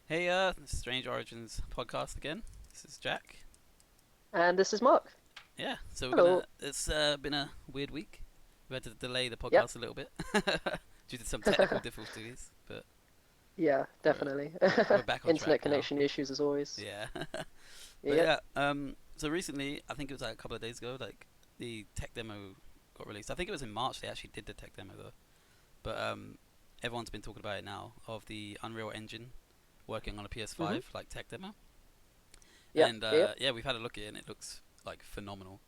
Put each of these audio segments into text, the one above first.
Hey, Strange Origins podcast again. This is Jack. And this is Mark. Yeah, so we're gonna. Hello. It's been a weird week. We had to delay the Yep. podcast a little bit due to some technical difficulties, but Yeah, we're definitely. we're back on track Internet now. connection issues as always. Yeah, but Yep. yeah. So recently, I think it was like a couple of days ago, like the tech demo got released. I think it was in March they actually did the tech demo though. But everyone's been talking about it now of the Unreal Engine working on a Mhm. PS5 like tech demo. Yep. And Yep. yeah, we've had a look at it and it looks like phenomenal.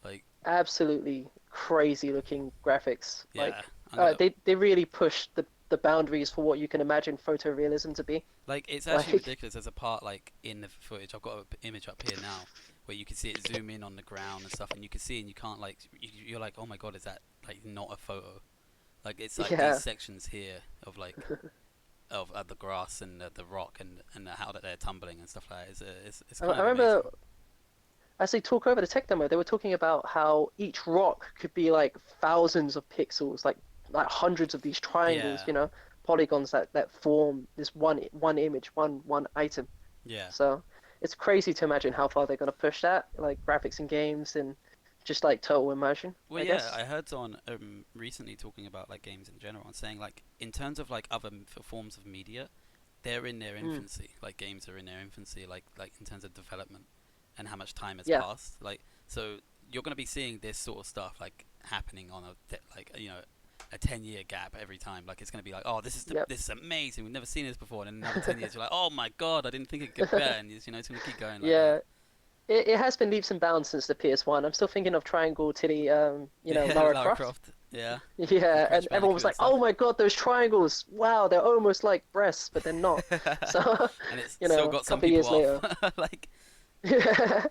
Like, Absolutely crazy looking graphics. yeah, I'm gonna They really push the boundaries for what you can imagine photorealism to be. like it's actually Like ridiculous. There's a part like in the footage. I've got an image up here now where you can see it zoom in on the ground and stuff, and you can see and you can't like you're like, oh my god, is that like not a photo? Like it's like these yeah. sections here of like of the grass and the rock and how that they're tumbling and stuff like that. It's I kind of remember amazing. as they talk over the tech demo, they were talking about how each rock could be like thousands of pixels, like hundreds of these triangles, Yeah, polygons that form this one image, one item. yeah. So it's crazy to imagine how far they're going to push that, like graphics and games and just like total immersion, Well, I yeah, guess. I heard someone recently talking about like games in general and saying like in terms of like other forms of media, they're in their Mm, infancy. Like games are in their infancy, like in terms of development and how much time has yeah, passed. Like so, you're gonna be seeing this sort of stuff like happening on like a 10-year gap every time. Like it's gonna be like, oh, yep. this is amazing. We've never seen this before. And in another 10 years, you're like, oh my god, I didn't think it could get better. And it's gonna keep going like that. Yeah, it has been leaps and bounds since the PS1. I'm still thinking of Triangle Titty, Yeah, Lara Lara Croft. Croft. Yeah, and Yeah, Crash and everyone Bandicoot was and like, "Oh stuff. my God, those triangles! Wow, they're almost like breasts, but they're not." So, And it's still a got some couple of people years off. later. Like, Yeah.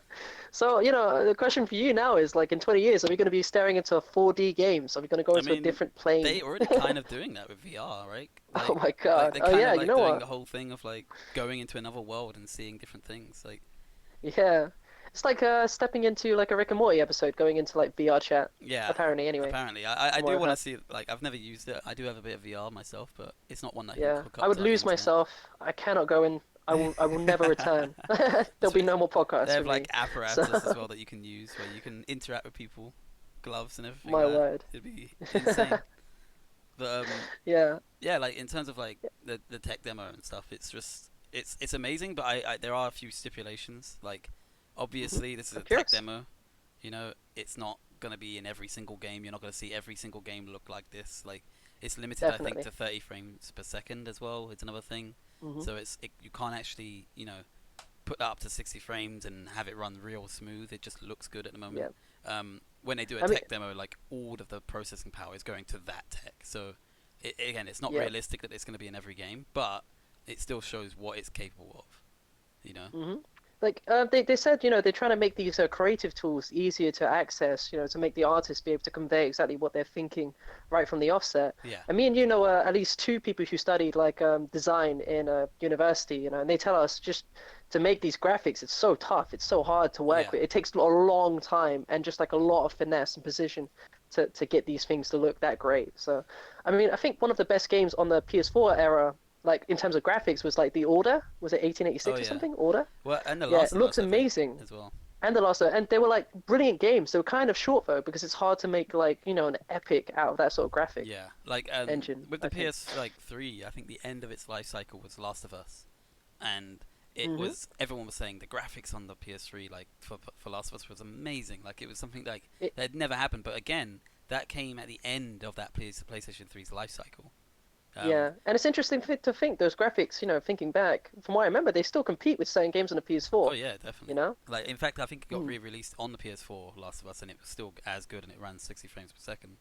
So, the question for you now is like in 20 years, are we going to be staring into 4D games? Are we going to go I into a mean, different plane? they already kind of doing that with VR, right? Oh my Like God. they're Oh kind yeah, of you like know doing what? the whole thing of like going into another world and seeing different things. Like, Yeah. It's like stepping into like a Rick and Morty episode, going into like VR chat. yeah, Apparently, anyway, apparently, I from what do I've want to heard. see. Like, I've never used it. I do have a bit of VR myself, but it's not one that I can Yeah. hook I up would to like the lose internet. myself. I cannot go in. I will never return. There'll It's, be no more they podcasts have with like me. So, apparatus as well that you can use where you can interact with people, gloves and everything my like that. word. It'd be insane. But Yeah. yeah, like in terms of like the tech demo and stuff, it's just it's amazing. But there are a few stipulations. Like hmm obviously this is I'm a tech curious. demo. It's not gonna be in every single game. You're not gonna see every single game look like this. Like it's limited, I think, Definitely. to 30 frames per second as well. It's another thing. hmm So you can't actually put that up to 60 frames and have it run real smooth. It just looks good at the moment. Yeah. When they do a I mean, tech demo, like all of the processing power is going to that tech. So again, it's not yeah. realistic that it's going to be in every game, but it still shows what it's capable of. You know? hmm Like they said, they're trying to make these creative tools easier to access, to make the artists be able to convey exactly what they're thinking right from the offset. Yeah, And me and you know at least two people who studied like design in university, and they tell us just to make these graphics, it's so tough, it's so hard to work yeah, with. It takes a long time and just like a lot of finesse and precision to get these things to look that great. So, I mean, I think one of the best games on the PS4 era, like in terms of graphics, was like The Order. Was it oh 1886 or yeah. something? Order? Well, and The Yeah, Last it of looks Us, I think, amazing. as well. And the last, and they were like brilliant games. They were kind of short though because it's hard to make like an epic out of that sort of graphic Yeah, like engine. with the I think. PS like 3, I think the end of its life cycle was Last of Us, and it hmm was everyone was saying the graphics on the PS3 like for Last of Us was amazing. Like it was something like It, that had never happened. But again, that came at the end of that PlayStation 3's life cycle. Um, yeah, and it's interesting to think those graphics. Thinking back, from what I remember, they still compete with certain games on the oh PS4. yeah, You definitely. know, Like in fact, I think it got mm, re-released on the PS4 Last of Us, and it was still as good, and it ran 60 frames per second.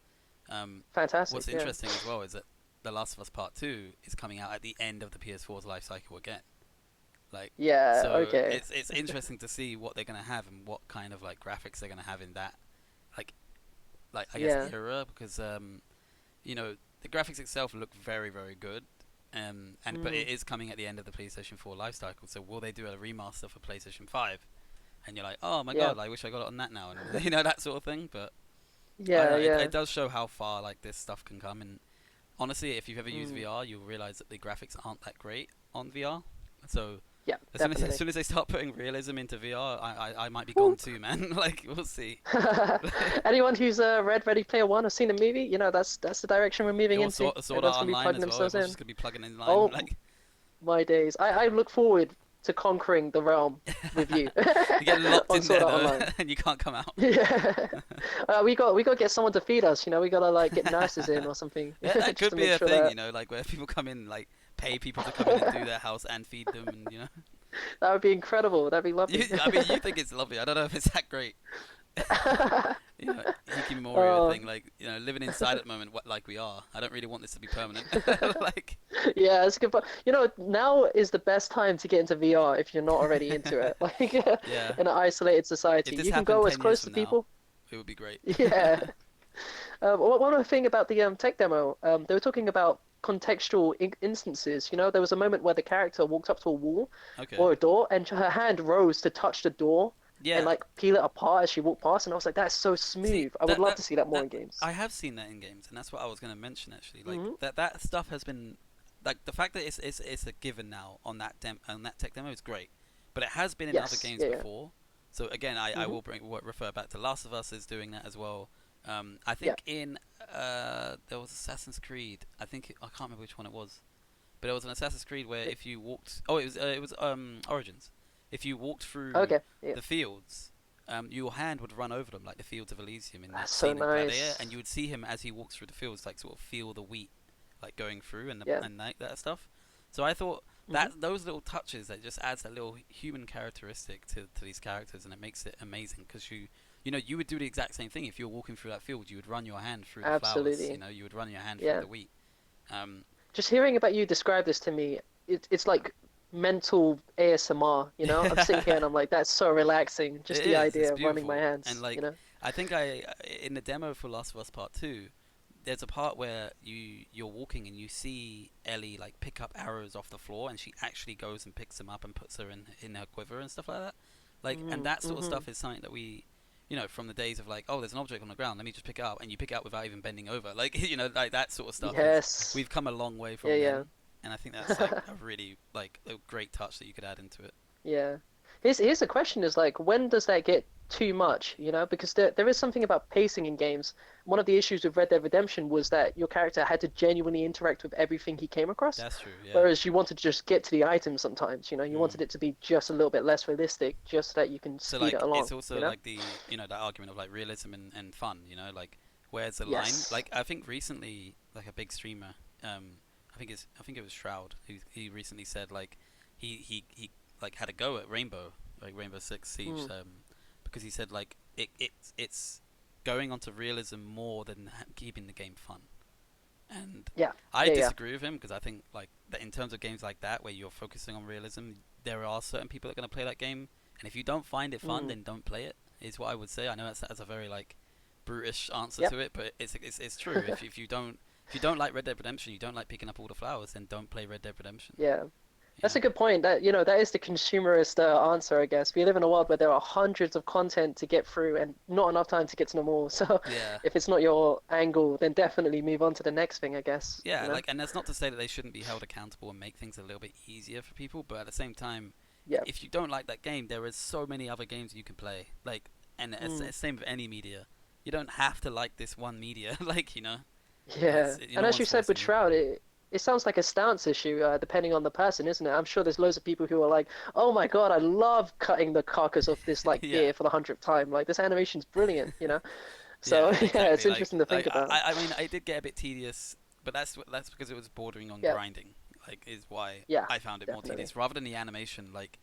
fantastic. What's Yeah, interesting as well is that The Last of Us Part 2 is coming out at the end of the PS4's life cycle again. Like, yeah. so Okay. it's interesting to see what they're gonna have and what kind of like graphics they're gonna have in that like I guess Yeah. era because the graphics itself look very good. And but Mm, it is coming at the end of the PlayStation 4 life cycle. So will they do a remaster for PlayStation 5? And you're like, oh my yeah. god, I wish I got it on that now, and that sort of thing. But I don't Yeah. know. It Yeah. does show how far like this stuff can come. And honestly, if you've ever used Mm. VR, you'll realize that the graphics aren't that great on VR. So Yeah, as definitely. soon as they start putting realism into VR, I might be gone too, man. Like we'll see. Anyone who's read Ready Player One or seen the movie, that's the direction we're moving Or into. sort Everyone's out gonna be online plugging as well. themselves Everyone's in. just gonna be plugging in line. Oh Like my days! I look forward to conquering the realm with you you get locked on in Sword there Art though, Online. and you can't come out. Yeah, we got to get someone to feed us. We gotta like get nurses in or something Yeah, that just could to be make a sure thing, that you know, like where people come in, like pay people to come in and do their house and feed them, and you know, that would be incredible. That'd be lovely. I mean, you think it's lovely. I don't know if it's that great. You know, Hikimori Oh, thing, like you know, living inside at the moment, like we are. I don't really want this to be permanent. Like, yeah, it's good. But now is the best time to get into VR if you're not already into it. Like in yeah, an isolated if society, this you can happened go as 10 years close to from now, people. it would be great. Yeah. One other thing about the tech demo, they were talking about contextual instances. There was a moment where the character walked up to a wall Okay. or a door, and her hand rose to touch the door and Yeah. like peel it apart as she walked past. And I was like, that's so See, smooth. I would love to see that more in games. I have seen that in games, and that's what I was going to mention actually. Like Hmm. that stuff has been like the fact that it's a given now on on that tech demo is great, but it has been in other Yes. games Yeah. Yeah. before. So again, I Hmm. will refer back to Last of Us is doing that as well. I Yeah. think in there was Assassin's Creed. I can't remember which one it was, but it was an Assassin's Creed where if you walked, it was Origins. If you walked through Okay. Yeah. the fields, your hand would run over them like the fields of Elysium in that That's so scene in Gladiator, nice. and you would see him as he walks through the fields, like sort of feel the wheat like going through Yeah. and like that stuff. So I thought Hmm. that those little touches that just adds that little human characteristic to these characters, and it makes it amazing because you know you would do the exact same thing if you were walking through that field. You would run your hand through the flowers. You Absolutely. know, you would run your hand through Yeah. the wheat. Um, Just hearing about you describe this to me, it's like mental ASMR. I'm sitting here and I'm like, that's so relaxing. It Just the is. It's idea of running my beautiful. And hands. like, I think in the demo for Last of Us Part Two, there's a part where you're walking and you see Ellie like pick up arrows off the floor, and she actually goes and picks them up and puts her in her quiver and stuff like that. Like, and that sort of Mm-hmm. stuff is something that we, you know, from the days of like, oh, there's an object on the ground, let me just pick it up, and you pick it up without even bending over. Like, you know, like that sort of stuff is. Yes. We've come a long way Yeah, from yeah. then, and I think that's like a really like a great touch that you could add into it. Yeah. Here's the question is like, when does that get too much? Because there is something about pacing in games. One of the issues with Red Dead Redemption was that your character had to genuinely interact with everything he came across, That's true. Yeah. whereas you wanted to just get to the item sometimes. You Mm. wanted it to be just a little bit less realistic, just so that you can So speed it like along, it's also you know? like the you know that argument of like realism and fun, you know, like where's the line? Yes. Like I think recently like a big streamer, I think it was Shroud, he recently said like he like had a go at Rainbow Six Siege, Mm. because he said like it's going onto realism more than keeping the game fun. And Yeah. I Yeah, yeah. disagree with him because I think like that in terms of games like that where you're focusing on realism, there are certain people that are going to play that game, and if you don't find it fun, Mm. then don't play it. Is what I would say. I know that's a very like brutish answer Yep. to it, but it's true. If you don't like Red Dead Redemption, you don't like picking up all the flowers, then don't play Red Dead Redemption. Yeah. You That's know? a good point. That is the consumerist answer, I guess. We live in a world where there are hundreds of content to get through and not enough time to get to them all. So Yeah, if it's not your angle, then definitely move on to the next thing, I guess. yeah. Like, and that's not to say that they shouldn't be held accountable and make things a little bit easier for people, but at the same time, Yeah. if you don't like that game, there is so many other games you can play. Like, and Mm. it's same with any media. You don't have to like this one media. Like, you know, Yeah. And no as you one's said with forcing you. Shroud, it sounds like a stance issue, depending on the person, isn't it? I'm sure there's loads of people who are like, "Oh my God, I love cutting the carcass of this like Yeah, deer for the hundredth time. Like this animation's brilliant." So yeah, yeah, exactly. it's interesting to think Like about. I mean, I did get a bit tedious, but that's because it was bordering on Yeah. grinding. Like, is why Yeah. I found it more Definitely. tedious rather than the animation. Like,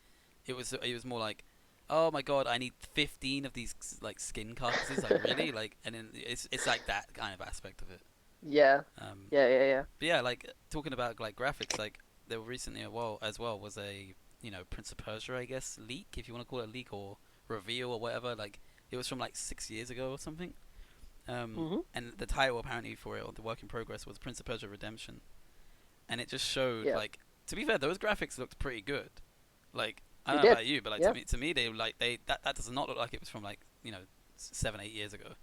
it was more like, oh my god, I need 15 of these like skin carcasses. Like really, like, and then it's like that kind of aspect of it. Yeah. Um, Yeah. Yeah. Yeah. but yeah, like talking about like graphics, like there were recently as well was a Prince of Persia, I guess, leak, if you want to call it a leak or reveal or whatever. Like it was from like 6 years ago or something. Hmm. And the title apparently for it, or the work in progress, was Prince of Persia Redemption, and it just showed Yeah. like, to be fair, those graphics looked pretty good. Like I He don't know did. about you, but like Yeah. to me they that does not look like it was from like 7 8 years ago.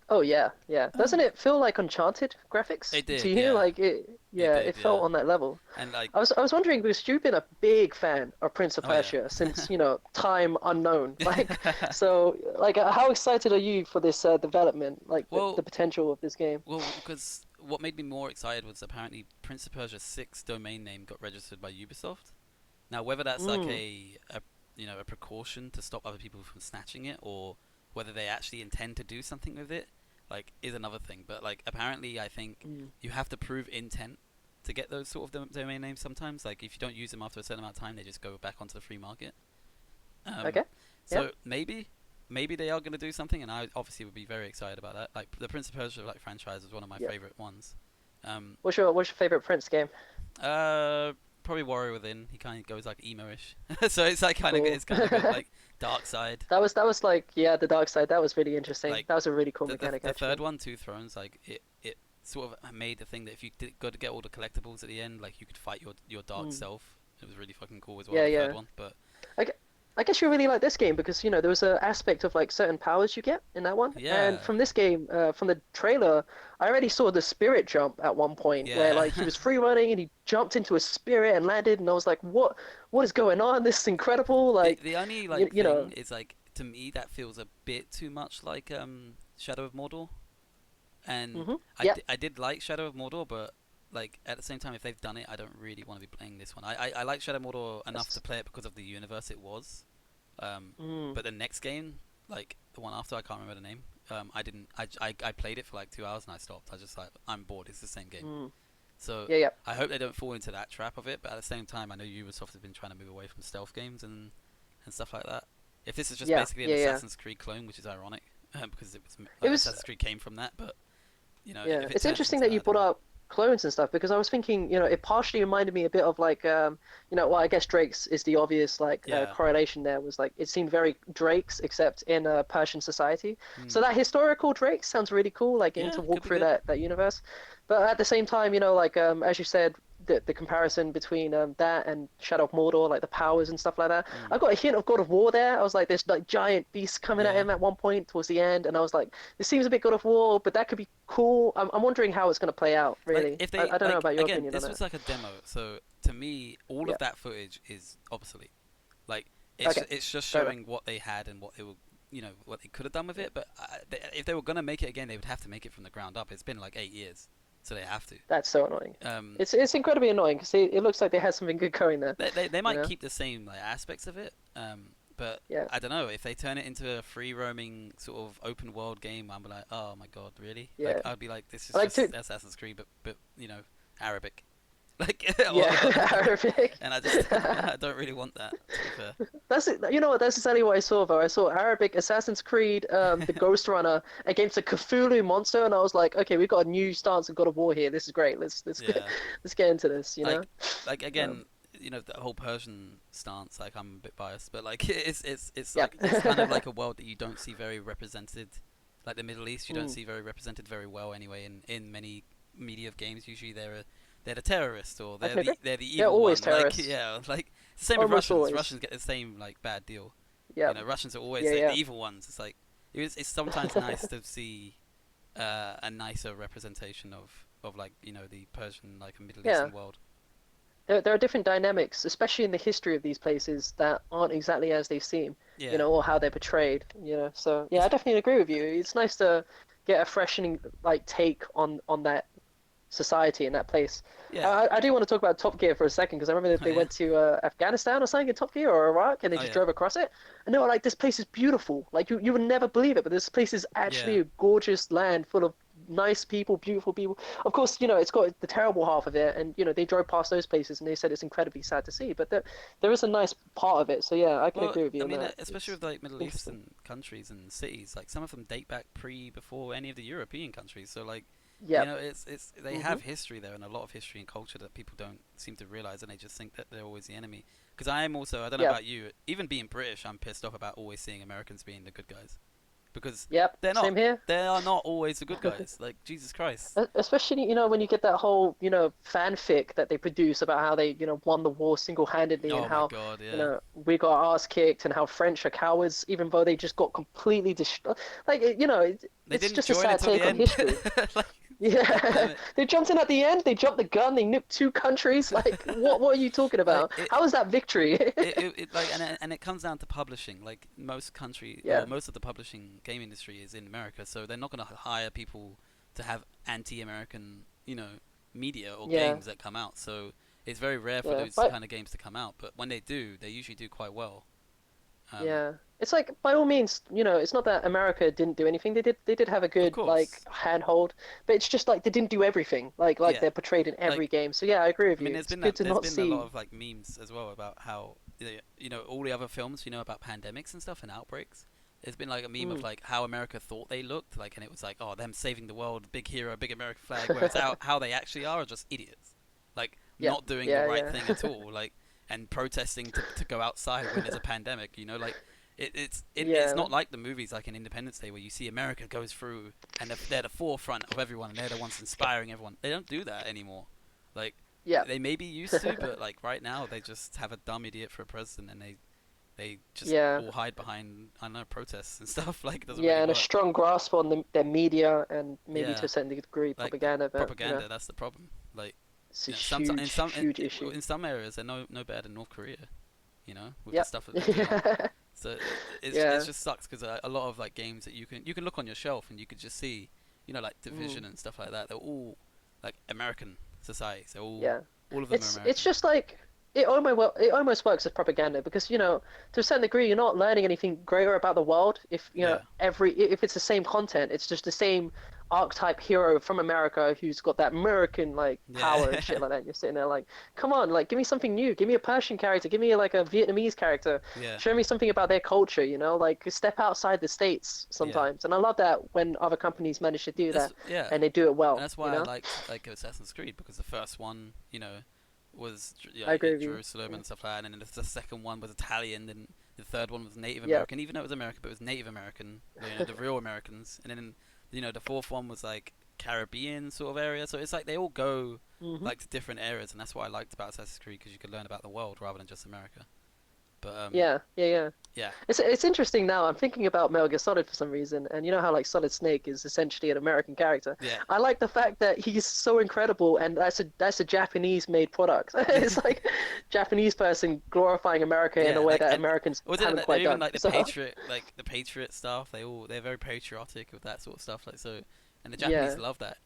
Oh yeah, yeah. Doesn't Um, it feel like Uncharted graphics it to did, you? yeah, Like it, it yeah, did, it felt yeah, on that level. and like, I was wondering because you've been a big fan of Prince of oh yeah. Persia since, time unknown. Like, so like how excited are you for this development? Like the Well, potential of this game? because what made me more excited was apparently Prince of Persia 6 domain name got registered by Ubisoft. Now, whether that's like Mm, a precaution to stop other people from snatching it, or whether they actually intend to do something with it, like, is another thing. But like, apparently, I think mm. you have to prove intent to get those sort of domain names. Sometimes, like, if you don't use them after a certain amount of time, they just go back onto the free market. Um, Okay. Yeah. so maybe they are going to do something, and I obviously would be very excited about that. Like, the Prince of Persia like franchise is one of my Yeah. favorite ones. Um, What's your favorite Prince game? uh, Probably Warrior Within. He kind of goes like emo-ish, so it's like kind of Cool. it's kind of good like dark side. That was like yeah, the dark side. That was really interesting. Like That was a really cool the mechanic the third actually. one, Two Thrones, like it sort of made the thing that if you did go to get all the collectibles at the end, like you could fight your dark Mm. self. It was really fucking cool as well. Yeah, The third yeah. one, but I, gue- I guess you really like this game because there was an aspect of like certain powers you get in that one, and yeah, from this game, from the trailer, I already saw the spirit jump at one point where yeah. like he was free running and he jumped into a spirit and landed, and I was like, what is going on? This is incredible! the Like, the only you, like you thing know, is like to me that feels a bit too much like Shadow of Mordor, and yeah, I did like Shadow of Mordor, but like at the same time, if they've done it, I don't really want to be playing this one. I like Shadow of Mordor enough to that's, play it because of the universe it was. mm, But the next game, like the one after, I can't remember the name. I didn't. I played it for like 2 hours and I stopped. I just like I'm bored. It's the same game. mm, So yeah, yeah, I hope they don't fall into that trap of it. But at the same time, I know Ubisoft has been trying to move away from stealth games and stuff like that. If this is just yeah, basically an yeah, yeah. Assassin's Creed clone, which is ironic, because it was It like was. Assassin's Creed came from that. But Yeah, if it it's turns interesting into that that, you I don't brought know. up clones and stuff because I was thinking, it partially reminded me a bit of like, well, I guess Drake's is the obvious like Yeah. correlation there was like it seemed very Drake's except in Persian society. Hmm. So that historical Drake sounds really cool, like getting Yeah, to could walk be through good. that universe. But at the same time, like as you said, the comparison between that and Shadow of Mordor, like the powers and stuff like that. Hmm. I got a hint of God of War there. I was like, there's like giant beasts coming at Yeah. him at one point towards the end, and I was like, this seems a bit God of War, but that could be cool. I'm wondering how it's going to play out, Like really. if I, they I don't know like about your again, opinion on this it. was like a demo, so to me, all Yeah. of that footage is obsolete. Like Okay. it's just Fair enough. showing what they had and what they were, what they could have done with it. But if they were gonna make it again, they would have to make it from the ground up. It's been like 8 years, so they have to. That's so annoying. Um, It's incredibly annoying because it looks like they had something good going there. they You might know? keep the same like aspects of it. But Yeah. I don't know if they turn it into a free roaming sort of open world game. I'm like, oh my god, really? Like Yeah. I'd be like, this is I like just to. Assassin's Creed, but Arabic. Like, Yeah. Arabic. and I just I don't really want that. To be fair, That's it. You know what? That's exactly what I saw though. I saw Arabic Assassin's Creed, the Ghost Runner against a Cthulhu monster, and I was like, okay, we've got a new stance of God of War here. This is great. Let's get, yeah. let's get into this. You know? Like Um, again, the whole Persian stance. Like I'm a bit biased, but like it's yeah. like it's kind of like a world that you don't see very represented. Like the Middle East, you don't Mm. see very represented very well anyway. In many media of games, usually they're the terrorists or I can agree. they're the They're evil always one. Like terrorists. yeah, like it's the same with Almost Russians. always. Russians get the same like bad deal. Yeah. Russians are always Yeah. the Yeah. evil ones. It's like it's sometimes nice to see a nicer representation of like the Persian like a Middle Yeah. Eastern world. There are different dynamics, especially in the history of these places, that aren't exactly as they seem, Yeah, or how they're portrayed, So yeah, I definitely agree with you. It's nice to get a freshening like take on that society in that place. yeah. I do want to talk about Top Gear for a second because I remember that Oh they yeah, went to Afghanistan or something in Top Gear or Iraq and they oh just yeah, drove across it. And they were like, this place is beautiful. Like you would never believe it, but this place is yeah. actually a gorgeous land full of nice people, beautiful people. Of course, it's got the terrible half of it, and they drove past those places and they said it's incredibly sad to see. But there is a nice part of it. So yeah, I can Well, agree with you I on mean, that. especially It's with like Middle interesting. Eastern countries and cities, like some of them date back before any of the European countries. So like, Yep. it's they Hmm. have history there and a lot of history and culture that people don't seem to realize, and they just think that they're always the enemy. Because I am also, I don't know Yeah. about you, even being British, I'm pissed off about always seeing Americans being the good guys. because Yep, they're not. same here. They are not always the good guys. Like Jesus Christ. Especially, when you get that whole, fanfic that they produce about how they, won the war single-handedly and Oh my how, God, yeah. we got our ass kicked and how French are cowards, even though they just got completely destroyed. Like, They it's didn't just a join sad until the take on end. history. Like, God damn Yeah, it. they jumped in at the end. They jumped the gun. They nuked two countries. Like, what are you talking Like about? it, How is that victory? like and it comes down to publishing. Like most country or Yeah, most of the publishing game industry is in America, so they're not going to hire people to have anti-American, media or yeah, games that come out. So it's very rare for yeah. those But kind of games to come out. But when they do, they usually do quite well. Um, yeah, it's like by all means, it's not that America didn't do anything. They did have a of good like course, handhold, but it's just like they didn't do everything like yeah. they're portrayed in every Like game. So yeah, I agree with I mean, you. It's good to there's not been a lot see. of like memes as well about how all the other films about pandemics and stuff and outbreaks. There's been like a meme of Mm. like how America thought they looked like, and it was like, oh, them saving the world, big hero, big American flag. Whereas how they actually are just idiots, like Yeah, not doing the yeah, right yeah, thing at all, like and protesting to go outside when there's a pandemic. Like it's yeah, not like the movies like in Independence Day where you see America goes through and they're the forefront of everyone and they're the ones inspiring everyone. They don't do that anymore. Like yeah, they maybe used to, but like right now they just have a dumb idiot for a president and they just yeah, all hide behind I don't know protests and stuff. Like it doesn't really yeah, and a work. strong grasp on their media and maybe to Yeah, a certain degree like propaganda, but propaganda. That's the problem. Like it's a some in huge, some huge issue. in some areas they're no better than North Korea. With the Yep. stuff that they're doing. So it Yeah. just sucks because a lot of like games that you can look on your shelf and you could just see, like Mm. Division and stuff like that. They're all like American societies. They're Yeah. all of them are It's American. just like it almost works as propaganda because to a certain degree you're not learning anything greater about the world if Yeah, if it's the same content, it's just the same archetype hero from America who's got that American like power and yeah, shit like that. You're sitting there like, come on, like give me something new, give me a Persian character, give me like a Vietnamese character, yeah, show me something about their culture, like step outside the states yeah. sometimes. And I love that when other companies manage to do That's that yeah, and they do it and well, that's why I liked like Assassin's Creed because the first one, was I agree with you. Jerusalem Yeah. and stuff like that, and then the second one was Italian, and the third one was Native Yeah. American, even though it was America, but it was Native American, the real Americans, and then the fourth one was like Caribbean sort of area. So it's like they all go Hmm. like to different areas, and that's what I liked about Assassin's Creed because you could learn about the world rather than just America. But Yeah, yeah, yeah. yeah, It's interesting now. I'm thinking about Metal Gear Solid for some reason, and you know how like Solid Snake is essentially an American character. yeah, I like the fact that he's so incredible, and that's a Japanese-made product. It's like Japanese person glorifying America in a yeah. way Like that and Americans was it haven't like they're quite even done. like So the patriot stuff. They're very patriotic with that sort of stuff. Like so, and the Japanese yeah, love that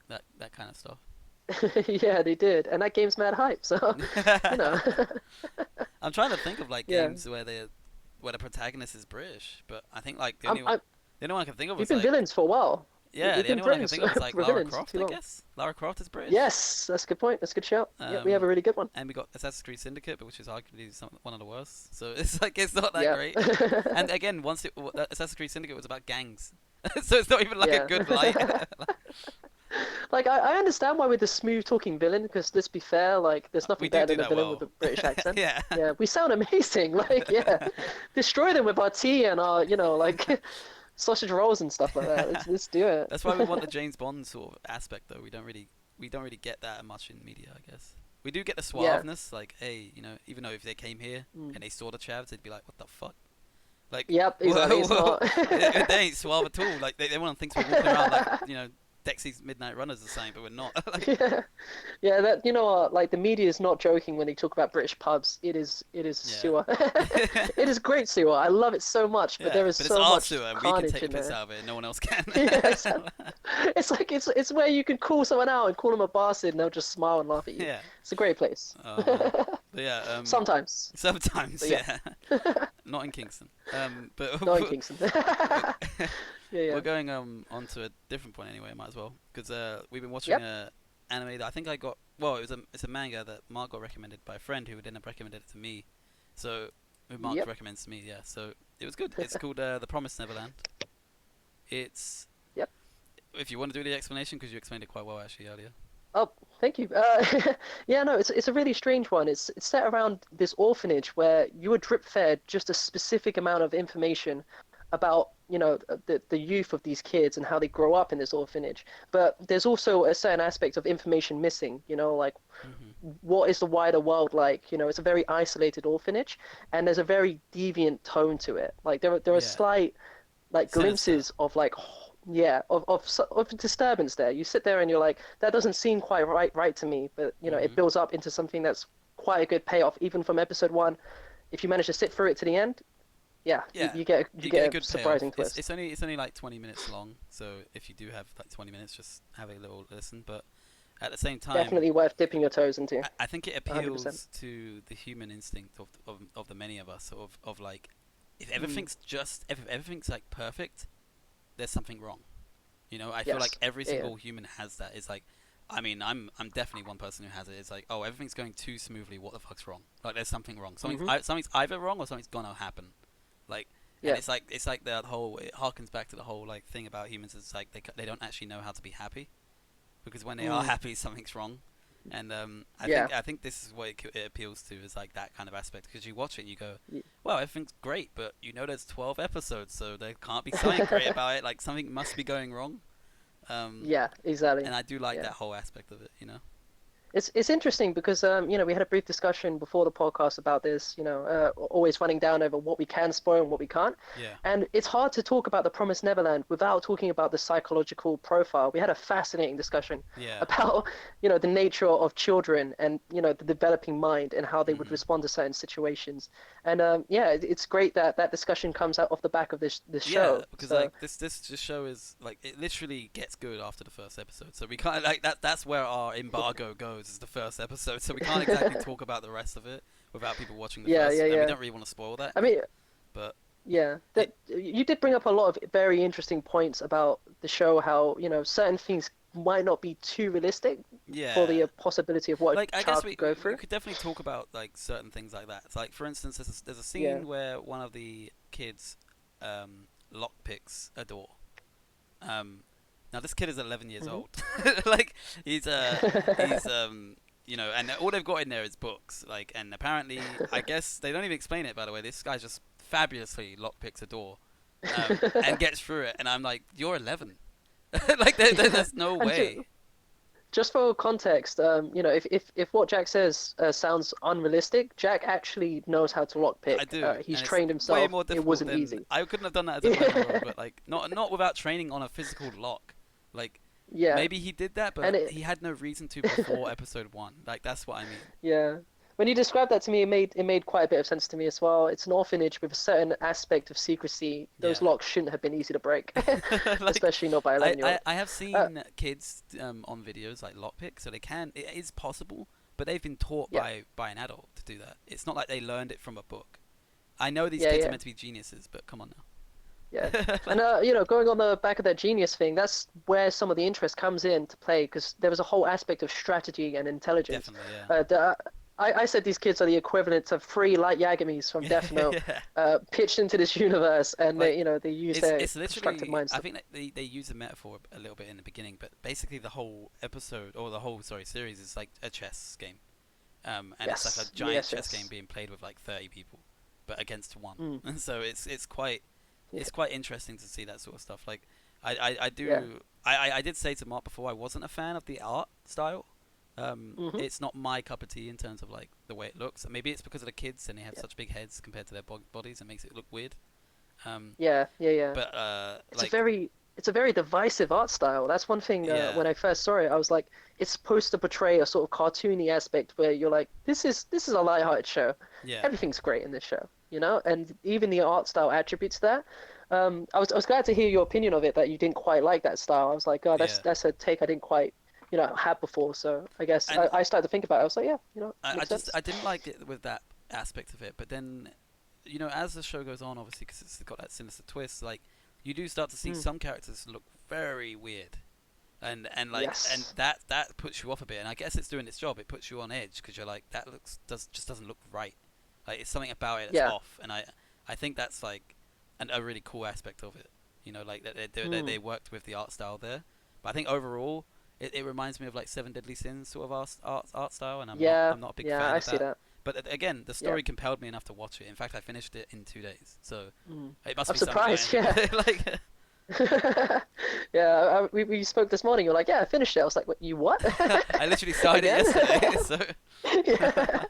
kind of stuff. yeah, they did, and that game's mad hype. So you know, I'm trying to think of like yeah. games where the protagonist is British, but I think like I'm the only one I can think of We've is been like villains for a while. yeah, We've the been only one I can Britons think of is like for Lara villains Croft, too I long. guess. Lara Croft is British. Yes, that's a good point. That's a good shout. Yeah, we have a Um, really good one. and we got Assassin's Creed Syndicate, but which is arguably one of the worst. So it's like it's not that Yeah. great. And again, Assassin's Creed Syndicate was about gangs, so it's not even like a Yeah. good light. Like I understand why we're the smooth talking villain, because let's be fair, like there's We nothing do better do than a that villain with well. a British accent. Yeah. Yeah, we sound amazing. Like, yeah, destroy them with our tea and our, like sausage rolls and stuff like that. Let's do it. That's why we want the James Bond sort of aspect, though. We don't really get that much in media, I guess. We do get the Yeah. suaveness, like, hey, even though if they came here Mm. and they saw the chavs, they'd be like, what the fuck? Like, Yep, exactly. It's not. they ain't suave at all. Like, they want to think we're walking around like, Dexy's Midnight Runners or something, but we're not. Like, Yeah, yeah. That like the media is not joking when they talk about British pubs. It is yeah. sewer. It is great sewer. I love it so much, but Yeah, there is but it's so our much sewer, and we can carnage take the in piss there. out of it, and no one else can. Yeah, it's like it's where you can call someone out and call them a bastard, and they'll just smile and laugh at you. Yeah. It's a great place. Oh, man. But yeah, Sometimes, sometimes, but yeah, yeah. Not in Kingston. But not in Kingston. Yeah, we're yeah. going on to a different point anyway. Might as well because we've been watching Yep. a anime that I think I got. Well, it's a manga that Mark got recommended by a friend who would end up recommended it to me. So who Mark Yep. recommends to me, yeah. So it was good. It's called The Promised Neverland. It's Yep. if you want to do the explanation because you explained it quite well actually earlier. Oh, thank you. Yeah, no, it's a really strange one. It's set around this orphanage where you were drip fed just a specific amount of information about the youth of these kids and how they grow up in this orphanage. But there's also a certain aspect of information missing, like Mhm. what is the wider world like? It's a very isolated orphanage, and there's a very deviant tone to it. Like there are Yeah. slight like Sinister. glimpses of like yeah of disturbance there. You sit there and you're like, that doesn't seem quite right to me, but it Mhm. builds up into something that's quite a good payoff even from episode one. If you manage to sit through it to the end, yeah, you, Yeah. you get you You get a get a good surprising payoff. It's twist. it's only it's only like 20 minutes long, so if you do have like 20 minutes, just have a little listen. But at the same time, Definitely worth dipping your toes into. I think it 100%. appeals to the human instinct of the many of us, of like, Mm, if everything's like perfect, there's something wrong. I feel like yes. every Yeah. Yeah. single human has that. It's like, I mean, I'm definitely one person who has it. It's like, oh, everything's going too smoothly. What the fuck's wrong? Like, there's something wrong. Hmm. Something's either wrong or something's gonna happen. Like, and Yeah. it's like that whole. It harkens back to the whole like thing about humans. It's like they don't actually know how to be happy, because when they are Mm, happy, something's wrong. And I yeah. think I think this is what it appeals to, is like that kind of aspect, because you watch it and you go, Y- well, everything's great, but there's 12 episodes, so there can't be something great about it. Like, something must be going wrong. Um, Yeah, exactly. and I do like Yeah. that whole aspect of it. It's interesting because we had a brief discussion before the podcast about this, always running down over what we can spoil and what we can't. Yeah. And it's hard to talk about the Promised Neverland without talking about the psychological profile. We had a fascinating discussion Yeah. about, the nature of children and, the developing mind and how they would Mhm. respond to certain situations. And yeah, it's great that that discussion comes out off the back of this Yeah, show. because So like this show is like, it literally gets good after the first episode. So we can't, like, that's where our embargo goes, is the first episode. So we can't exactly talk about the rest of it without people watching the yeah, first, yeah, and we yeah. don't really want to spoil that. I mean, But yeah, it that you did bring up a lot of very interesting points about the show, how, certain things might not be too realistic for yeah, the possibility of what like, a I guess child we could go we through. could definitely talk about like certain things like that. It's like, for instance, there's a Yeah. scene where one of the kids lockpicks a door. Um, Now this kid is 11 years Hmm. old. Like, he's and all they've got in there is books. Like, and apparently, I guess they don't even explain it. By the way, this guy just fabulously lockpicks a door, and gets through it. And I'm like, you're 11. Like, Yeah. there's no And way. just for context, if what Jack says sounds unrealistic, Jack actually knows how to I lockpick. do, He's and it's trained way himself. more It difficult wasn't than, easy. I couldn't have done that as an 11-year-old, Yeah. but like, not without training on a physical lock. Like, Yeah. maybe he did that, And but it, he had no reason to before episode one. Like, that's what I mean. yeah. When you described that to me, it made quite a bit of sense to me as well. It's an orphanage with a certain aspect of secrecy. Those Yeah. locks shouldn't have been easy to break, Like, especially not by I, 11-year-old. I, I have Uh, seen kids on videos like lockpick, so it is possible, but they've been taught yeah, by an adult to do that. It's not like they learned it from a book. I know these yeah, kids are yeah, meant to be geniuses, but come on yeah. now. And Like, going on the back of that genius thing, that's where some of the interest comes in to play because there was a whole aspect of strategy and intelligence. definitely, yeah. I said these kids are the equivalent of three light Yagamis from Death Note, Yeah. pitched into this universe, and Like, they use it's their it's constructive literally, minds I to. think that they use the metaphor a little bit in the beginning, but basically the whole episode, or the whole, sorry, series, is like a chess game. And it's like a Yes, giant yes, chess game yes. being played with like 30 people, but against one. Mm, And so it's quite yeah, it's quite interesting to see that sort of stuff. Like, I yeah. do I did say to Mark before, I wasn't a fan of the art style. Hmm. It's not my cup of tea in terms of like the way it looks. Maybe it's because of the kids and they have Yeah, such big heads compared to their bodies, and makes it look weird. Um, yeah, yeah, yeah. but It's a like, very it's a very divisive art style. That's one thing. yeah, When I first saw it, I was like, it's supposed to portray a sort of cartoony aspect where you're like, this is a lighthearted show. yeah, Everything's great in this show, and even the art style attributes that. I was glad to hear your opinion of it that you didn't quite like that style. I was like, oh, that's yeah. that's a take I didn't quite have before. So I guess And I started to think about it. I was like, yeah, I makes just, sense. I didn't like it with that aspect of it. But then, as the show goes on, obviously, because it's got that sinister twist, like, you do start to see Mm, some characters look very weird, and like, and yes. that puts you off a bit. And I guess it's doing its job. It puts you on edge because you're like, that looks just doesn't look right. Like, it's something about it that's Yeah. off, and I think that's like a really cool aspect of it. Like, that they Mm, worked with the art style there. But I think overall, it reminds me of like Seven Deadly Sins sort of art style, and yeah. I'm not a big Yeah. fan I of see that. that. But again, the Yeah. story compelled me enough to watch it. In fact, I finished it in 2 days. So Mm. it must I'm be something I surprised. enjoy. Yeah. Like, Yeah. We spoke this morning. You're like, yeah, I finished it. I was like, what? You what? I literally started it Again? yesterday. So, Yeah.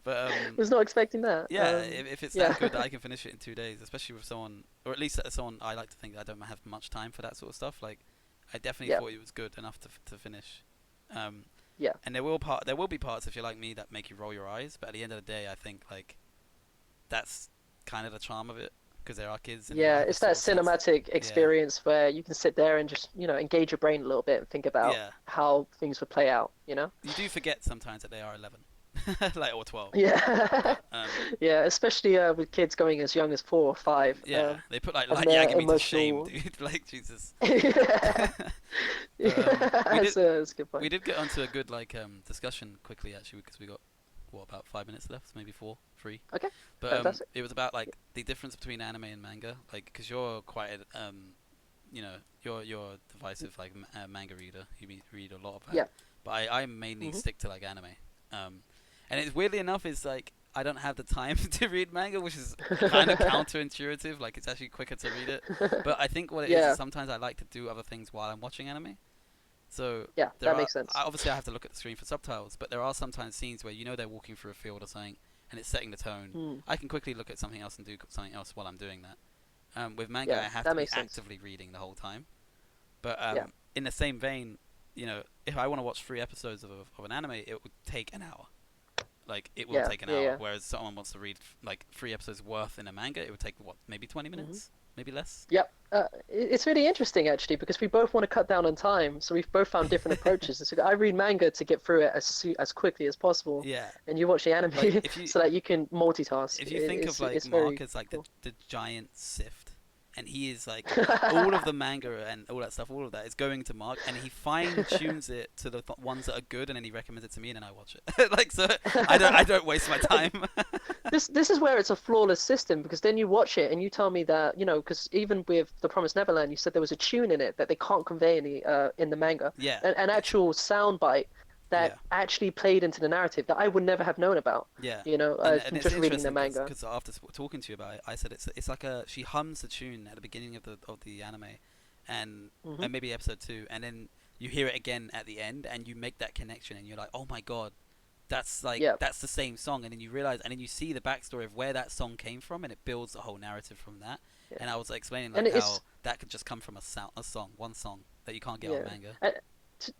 but Was not expecting that. yeah, if it's Yeah. that good, I can finish it in 2 days. Especially with someone, or at least someone I like to think that I don't have much time for that sort of stuff. Like, I definitely Yeah. thought it was good enough to finish. Um, Yeah. and there will be parts if you're like me that make you roll your eyes. But at the end of the day, I think like that's kind of the charm of it because there are kids and you Yeah, have this it's that sort of sense. cinematic Yeah, experience where you can sit there and just, engage your brain a little bit and think about yeah. how things would play out, you know? You do forget sometimes that they are 11, like or 12. Yeah. But Yeah, especially with kids going as young as 4 or 5, yeah, they put like having light their yagging me to shame, emotional. dude. Like Jesus. Yeah. But Yeah, that's a good we point. did get onto a good like discussion quickly actually because we got what about 5 minutes left, maybe four, three. Okay, But fantastic. it was about like the difference between anime and manga, like because you're quite you know, you're a divisive like manga reader. You read a lot of that, Yeah. but I mainly Hmm. stick to like anime. And it's weirdly enough, it's like I don't have the time to read manga, which is kind of counterintuitive. Like it's actually quicker to read it. But I think what it is Yeah, sometimes I like to do other things while I'm watching anime. So yeah, there that are makes sense. obviously I have to look at the screen for subtitles, but there are sometimes scenes where you know they're walking through a field or something, and it's setting the tone. Hmm. I can quickly look at something else and do something else while I'm doing that. With manga, I Yeah, have to that be makes sense. actively reading the whole time. But Yeah, in the same vein, you know, if I want to watch 3 episodes of an anime, it would take an hour. Like it will yeah, take an yeah, hour. yeah. Whereas someone wants to read like 3 episodes worth in a manga, it would take what, maybe 20 Hmm. minutes, maybe less. Yep. It's really interesting actually because we both want to cut down on time, so we've both found different approaches. So I read manga to get through it as quickly as possible, Yeah, and you watch the like anime so that you can multitask. if you think of like It's very Mark as like cool. the giant sift, and he is like all of the manga and all that stuff, all of that is going to Mark, and he fine tunes it to the ones that are good, and then he recommends it to me, and then I watch it. Like so, I don't waste my time. This is where it's a flawless system because then you watch it and you tell me that because even with The Promised Neverland, you said there was a tune in it that they can't convey in the manga, Yeah, an it's actual sound bite that yeah. actually played into the narrative that I would never have known about, Yeah, and from it's just reading the interesting manga. because after talking to you about it, I said it's like a she hums the tune at the beginning of the anime, Hmm. and maybe episode two, and then you hear it again at the end, and you make that connection, and you're like, oh my god, Yeah, that's the same song, and then you realize, and then you see the backstory of where that song came from, and it builds the whole narrative from that. yeah, And I was explaining and like how it's that could just come from a song, one song that you can't get on yeah. manga.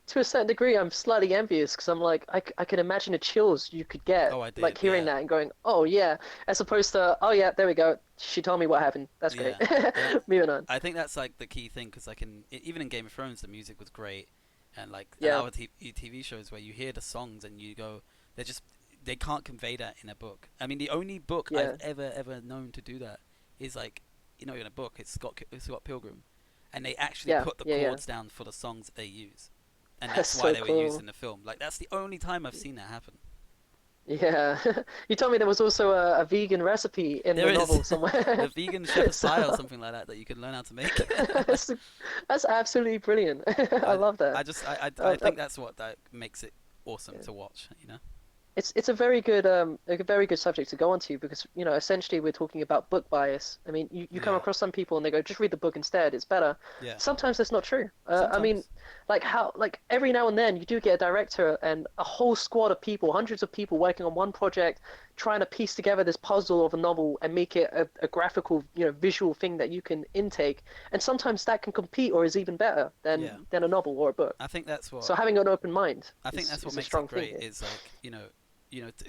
To a certain degree, I'm slightly envious because I'm like, I can imagine the chills you could get, Oh, I did, like hearing yeah, that and going, oh yeah, as opposed to, oh yeah, there we go. She told me what happened. That's great. yeah, and Moving on. I think that's like the key thing because like even in Game of Thrones the music was great, and like and Yeah, other TV shows where you hear the songs and you go they're just they can't convey that in a book. I mean the only book I've yeah, ever known to do that is like in a book it's Scott Pilgrim, and they actually yeah, put the yeah, yeah. chords down for the songs that they use, and That's that's why so they were used cool. in the film. Like that's the only time I've seen that happen. Yeah. You told me there was also a vegan recipe in There the is novel somewhere. the vegan shepherd's So pie or something like that you can learn how to make. that's, that's absolutely brilliant. I I, love that. I just I Uh, uh, think that's what that makes it awesome yeah. to watch. You know? It's a very good subject to go onto because essentially we're talking about book bias. I mean you come Yeah, across some people and they go just read the book instead, it's better. yeah. Sometimes that's not true. I mean Sometimes. like every now and then you do get a director and a whole squad of people, hundreds of people working on one project, trying to piece together this puzzle of a novel and make it a graphical visual thing that you can intake, and sometimes that can compete or is even better Yeah, than a novel or a book. I think that's So what having an open mind I think is that's what is a makes it strong thing great. here. Is like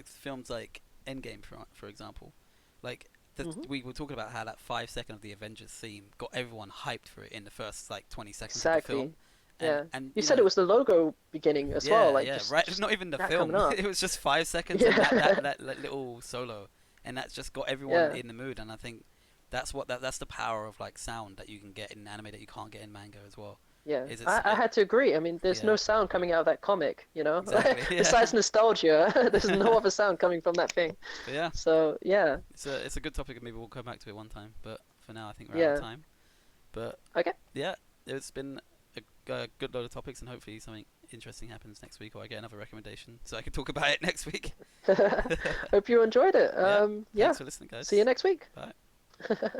films like Endgame for example, like Hmm. we were talking about how that 5 second of the Avengers theme got everyone hyped for it in the first like 20 seconds of the Exactly. film, Yeah. and You said it was the logo beginning as well, yeah, like yeah, just right. just Not even the that coming film. up. It was just 5 seconds, and Yeah. that little solo, and that's just got everyone Yeah. in the mood. And I think that's the power of like sound that you can get in anime that you can't get in manga as well. Yeah. Is I had to agree. I mean, there's yeah, no sound coming out of that comic, exactly, yeah. Besides nostalgia, there's no other sound coming from that thing. But yeah, So, yeah. it's a good topic, and maybe we'll come back to it one time. But for now, I think we're out of Yeah. time. But Okay. yeah, it's been a good load of topics, and hopefully something interesting happens next week, or I get another recommendation so I can talk about it next week. Hope you enjoyed it. Yeah. Yeah. Thanks for listening, See you guys. next week. Bye.